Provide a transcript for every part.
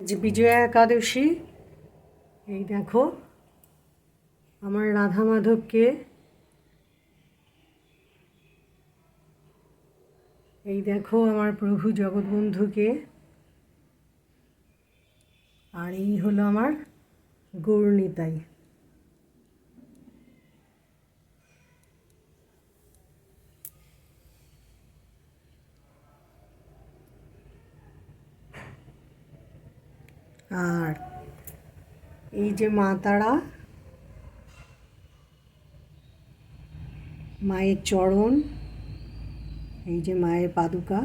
যে বিজয়া একাদশী, এই দেখো আমার রাধা মাধবকে, এই দেখো আমার প্রভু জগৎবন্ধুকে, আর এই হলো আমার গৌরনিতাই। আর এই যে মা তারা, মায়ের চরণ, এই যে মায়ের পাদুকা,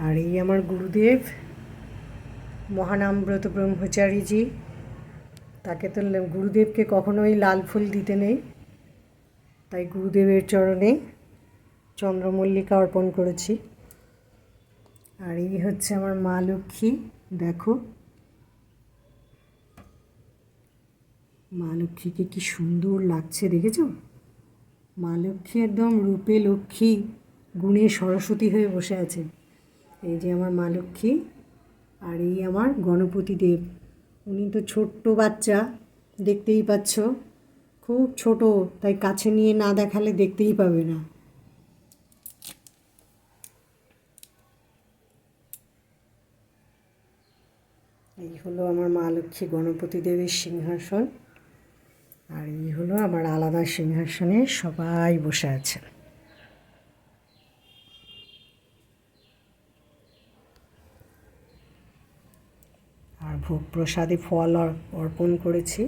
আর এই আমার গুরুদেব মহানামব্রত ব্রহ্মচারীজি। তাকে তো গুরুদেবকে কখনোই লাল ফুল দিতে নেই, তাই গুরুদেবের চরণে চন্দ্রমল্লিকা অর্পণ করেছি। আর এই হচ্ছে আমার মা লক্ষ্মী, দেখো মা লক্ষ্মীকে কি সুন্দর লাগছে, দেখেছো? মা লক্ষ্মী একদম রূপে লক্ষ্মী, গুণে সরস্বতী হয়ে বসে আছে। এই যে আমার মা লক্ষ্মী, আর এই আমার গণপতি দেব। উনি তো ছোট্ট বাচ্চা, দেখতেই পাচ্ছ, খুব ছোট, তাই কাছে নিয়ে না দেখালে দেখতেই পাবে না। এই হলো আমার মা লক্ষ্মী গণপতি দেবের সিংহাসন, আর এই হলো আমার আলাদা সিংহাসনে সবাই বসে আছেন। আর ভোগ প্রসাদে ফল অর্পণ করেছি।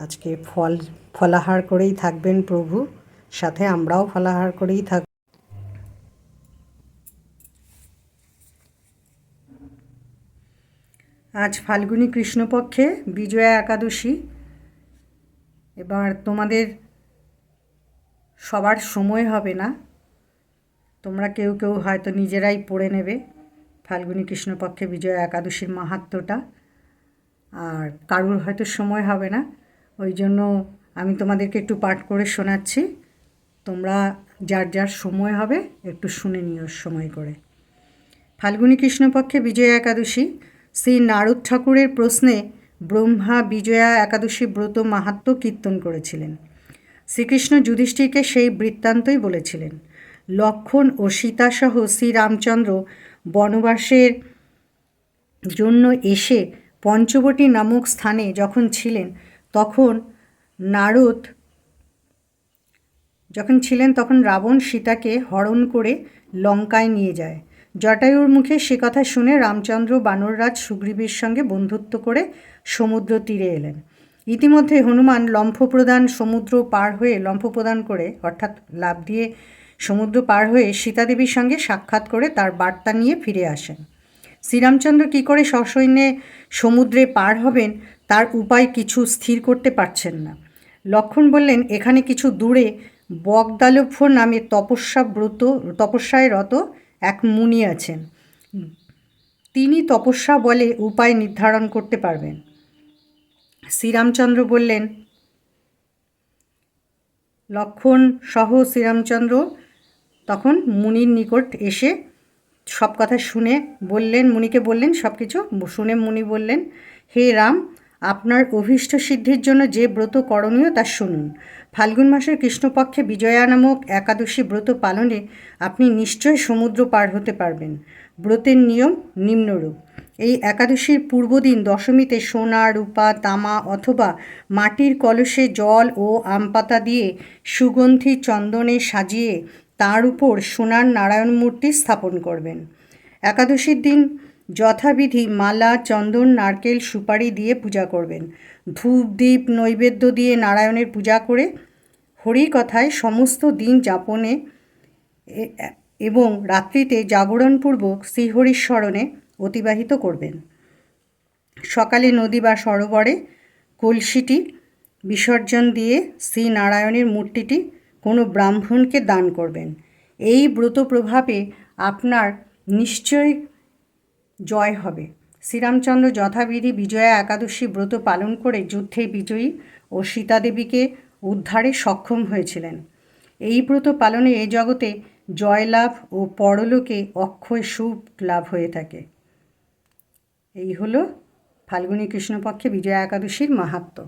আজকে ফলাহার করেই থাকবেন প্রভু, সাথে আমরাও ফলাহার করেই থাকব। আজ ফাল্গুনী কৃষ্ণপক্ষে বিজয়া একাদশী। এবার তোমাদের সবার সময় হবে না, তোমরা কেউ কেউ হয়তো নিজেরাই পড়ে নেবে ফাল্গুনী কৃষ্ণপক্ষে বিজয়া একাদশীর মাহাত্ম্যটা, আর কারুর হয়তো সময় হবে না, ওই জন্য আমি তোমাদেরকে একটু পাঠ করে শোনাচ্ছি। তোমরা যার যার সময় হবে একটু শুনে নিও সময় করে। ফাল্গুনী কৃষ্ণপক্ষে বিজয়া একাদশী। শ্রী নারদ ঠাকুরের প্রশ্নে ব্রহ্মা বিজয়া একাদশী ব্রত মাহাত্ম্য কীর্তন করেছিলেন। শ্রীকৃষ্ণ যুধিষ্ঠিরকে সেই বৃত্তান্তই বলেছিলেন। লক্ষ্মণ ও সীতাসহ শ্রীরামচন্দ্র বনবাসের জন্য এসে পঞ্চবটী নামক স্থানে যখন ছিলেন তখন রাবণ সীতাকে হরণ করে লঙ্কায় নিয়ে যায়। জটায়ুর মুখে সে কথা শুনে রামচন্দ্র বানররাজ সুগ্রীবের সঙ্গে বন্ধুত্ব করে সমুদ্র তীরে এলেন। ইতিমধ্যে হনুমান লম্ফ প্রদান করে অর্থাৎ লাফ দিয়ে সমুদ্র পার হয়ে সীতাদেবীর সঙ্গে সাক্ষাৎ করে তার বার্তা নিয়ে ফিরে আসেন। শ্রীরামচন্দ্র কী করে সসৈন্যে সমুদ্রে পার হবেন তার উপায় কিছু স্থির করতে পারছেন না। লক্ষ্মণ বললেন, এখানে কিছু দূরে বগদালভ্য নামে তপস্যায় রত এক মুনি আছেন, তিনি তপস্যা বলে উপায় নির্ধারণ করতে পারবেন। শ্রীরামচন্দ্র বললেন, লক্ষ্মণ সহ শ্রীরামচন্দ্র তখন মুনির নিকট এসে সব কথা মুনিকে বললেন, সব কিছু শুনে মুনি বললেন, হে রাম, আপনার অভীষ্ট সিদ্ধির জন্য যে ব্রত করণীয় তা শুনুন। ফাল্গুন মাসের কৃষ্ণপক্ষে বিজয়া নামক একাদশী ব্রত পালনে আপনি নিশ্চয় সমুদ্র পার হতে পারবেন। ব্রতের নিয়ম নিম্নরূপ। এই একাদশীর পূর্বদিন দশমীতে সোনা, রূপা, তামা অথবা মাটির কলসে জল ও আমপাতা দিয়ে সুগন্ধি চন্দনে সাজিয়ে তার উপর সোনার নারায়ণ মূর্তি স্থাপন করবেন। একাদশীর দিন যথাবিধি মালা, চন্দন, নারকেল, সুপারি দিয়ে পূজা করবেন। ধূপ, দীপ, নৈবেদ্য দিয়ে নারায়ণের পূজা করে হরিকথায় সমস্ত দিন যাপনে এবং রাত্রিতে জাগরণপূর্বক শ্রীহরির স্মরণে অতিবাহিত করবেন। সকালে নদী বা সরোবরে কলসিটি বিসর্জন দিয়ে শ্রীনারায়ণের মূর্তিটি কোনো ব্রাহ্মণকে দান করবেন। এই ব্রত প্রভাবে আপনার নিশ্চয় জয় হবে। শ্রীরামচন্দ্র যথাবিধি বিজয়া একাদশী ব্রত পালন করে যুদ্ধে বিজয়ী ও সীতাদেবীকে উদ্ধারে সক্ষম হয়েছিলেন। এই ব্রত পালনে এ জগতে জয়লাভ ও পরলোকে অক্ষয় সুখ লাভ হয়ে থাকে। এই হলো ফাল্গুনী কৃষ্ণপক্ষে বিজয়া একাদশীর মাহাত্ম্য।